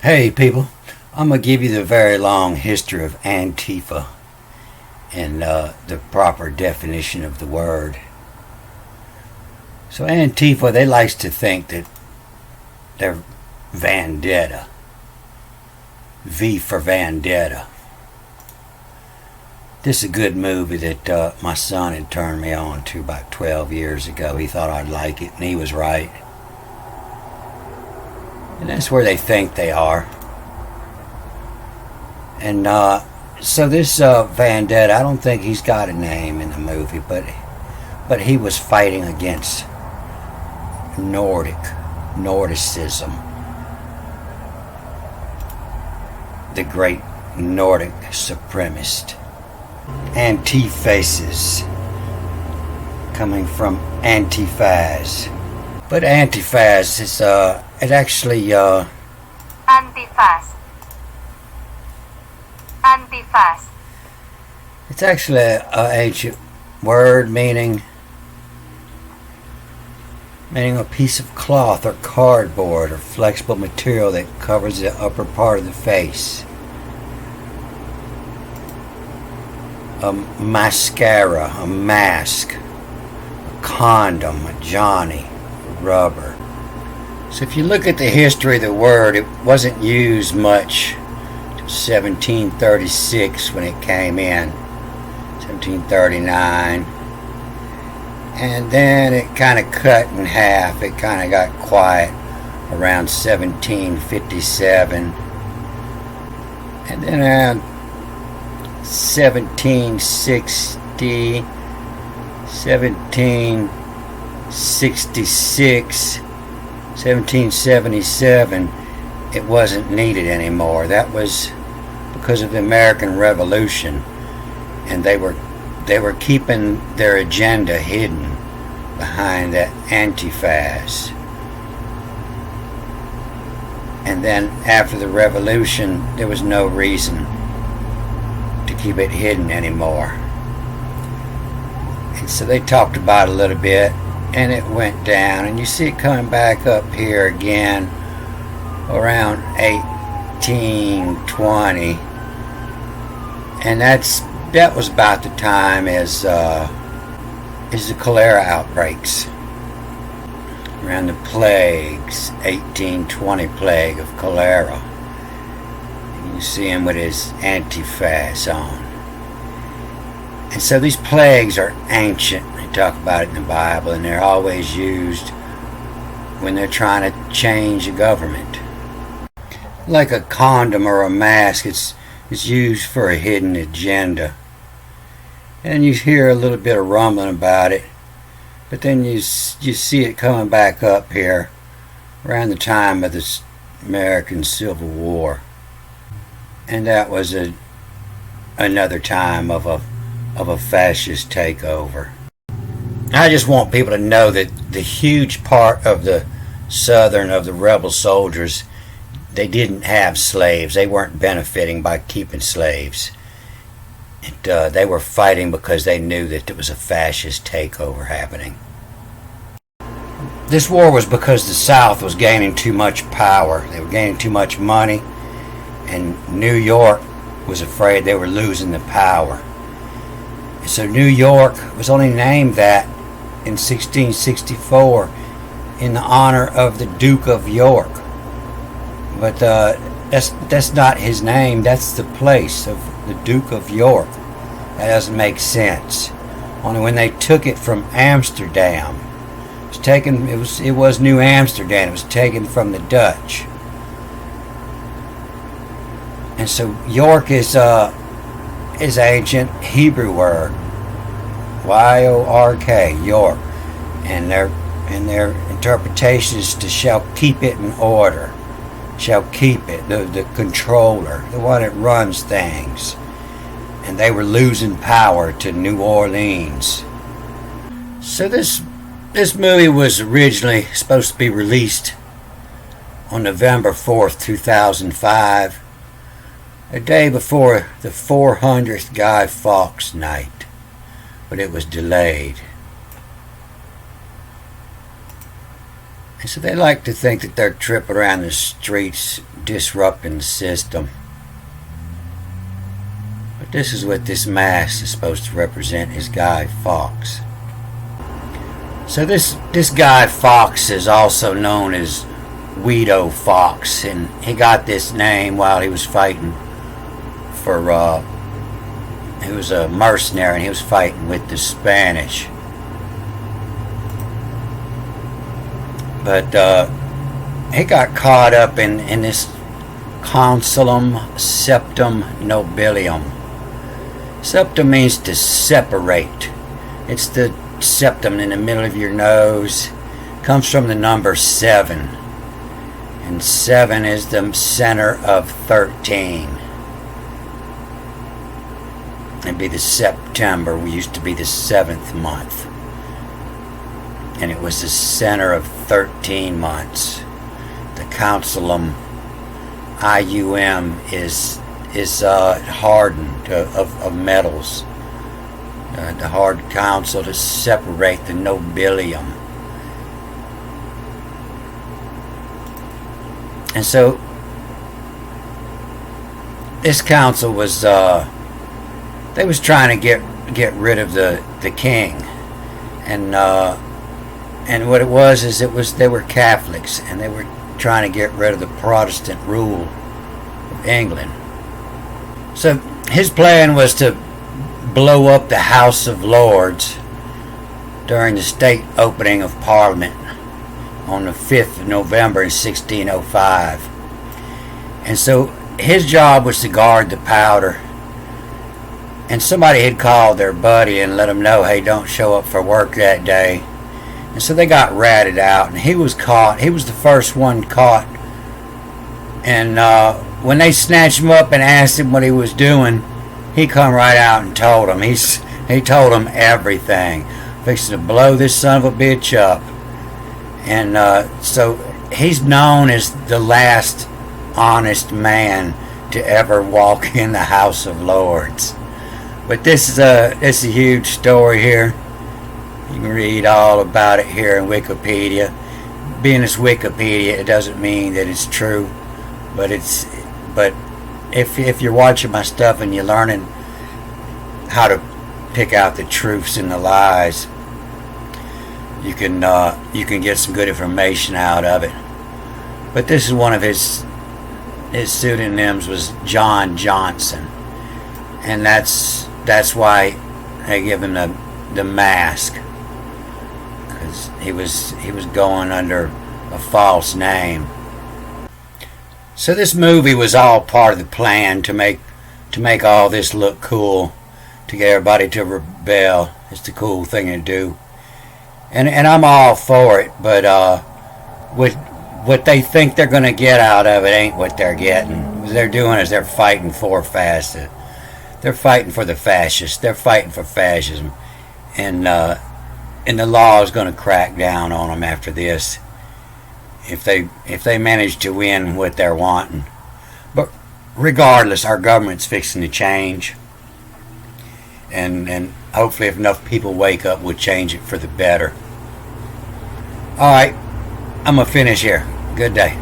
Hey people, I'm going to give you the very long history of Antifa and the proper definition of the word. So Antifa, they likes to think that they're vendetta. V for Vendetta. This is a good movie that my son had turned me on to about 12 years ago. He thought I'd like it, and he was right. And that's where they think they are. And so this Vendetta, I don't think he's got a name in the movie, but he was fighting against Nordicism, the great Nordic supremacist. Antifaces, coming from Antifas. But Antifas is it actually Antifas. Antifas. It's actually an ancient word meaning a piece of cloth or cardboard or flexible material that covers the upper part of the face. A mascara, a mask, a condom, a Johnny, a rubber. So if you look at the history of the word, it wasn't used much till 1736 when it came in, 1739. And then it kind of cut in half. It kind of got quiet around 1757. And then around 1760, 1766, 1777, it wasn't needed anymore. That was because of the American Revolution, and they were keeping their agenda hidden behind that Antifas. And then after the revolution, there was no reason to keep it hidden anymore. And so they talked about it a little bit, and it went down, and you see it coming back up here again around 1820, and that was about the time as the cholera outbreaks, around the plagues, 1820 plague of cholera. You see him with his Antifas on. And so these plagues are ancient. They talk about it in the Bible, and they're always used when they're trying to change a government. Like a condom or a mask, it's used for a hidden agenda. And you hear a little bit of rumbling about it, but then you see it coming back up here around the time of the American Civil War. And that was another time of a fascist takeover. I just want people to know that the huge part of the rebel soldiers, they didn't have slaves. They weren't benefiting by keeping slaves. They were fighting because they knew that there was a fascist takeover happening. This war was because the South was gaining too much power. They were gaining too much money, and New York was afraid they were losing the power. And so New York was only named that in 1664 in the honor of the Duke of York. But that's not his name. That's the place of the Duke of York. That doesn't make sense. Only when they took it from Amsterdam, it was New Amsterdam. It was taken from the Dutch. And so York is ancient Hebrew word, Y-O-R-K, York, and their interpretation is to shall keep it in order, shall keep it, the controller, the one that runs things. And they were losing power to New Orleans. So this movie was originally supposed to be released on November 4th, 2005, a day before the 400th Guy Fawkes night, but it was delayed. So they like to think that they're tripping around the streets disrupting the system. But this is what this mask is supposed to represent, is Guy Fawkes. So this Guy Fawkes is also known as Guido Fawkes, and he got this name while he was fighting for, he was a mercenary and he was fighting with the Spanish. But he got caught up in this consulum septum nobilium. Septum means to separate. It's the septum in the middle of your nose. Comes from the number 7. And 7 is the center of 13. It'd be the September. We used to be the 7th month. And it was the center of 13 months. The consulum, IUM, is hardened of metals. The hard council to separate the nobilium. And so this council was they was trying to get rid of the king, and what it was is they were Catholics, and they were trying to get rid of the Protestant rule of England. So his plan was to blow up the House of Lords during the state opening of Parliament on the 5th of November in 1605. And so his job was to guard the powder. And somebody had called their buddy and let him know, hey, don't show up for work that day. And so they got ratted out, and he was caught. He was the first one caught. And when they snatched him up and asked him what he was doing, he come right out and told them. He told them everything. Fixing to blow this son of a bitch up. And so he's known as the last honest man to ever walk in the House of Lords. But this is a huge story here. You can read all about it here in Wikipedia. Being it's Wikipedia, it doesn't mean that it's true, but if you're watching my stuff and you're learning how to pick out the truths and the lies, you can get some good information out of it. But this is one of his pseudonyms was John Johnson, and that's why they give him the mask, because he was going under a false name. So this movie was all part of the plan to make all this look cool, to get everybody to rebel. It's the cool thing to do, and I'm all for it. But what they think they're going to get out of it ain't what they're getting. What they're doing is they're fighting for fascism. They're fighting for the fascists. They're fighting for fascism, and the law is going to crack down on them after this, if they manage to win what they're wanting. But regardless, our government's fixing to change, and hopefully if enough people wake up, we'll change it for the better. Alright, I'm going to finish here. Good day.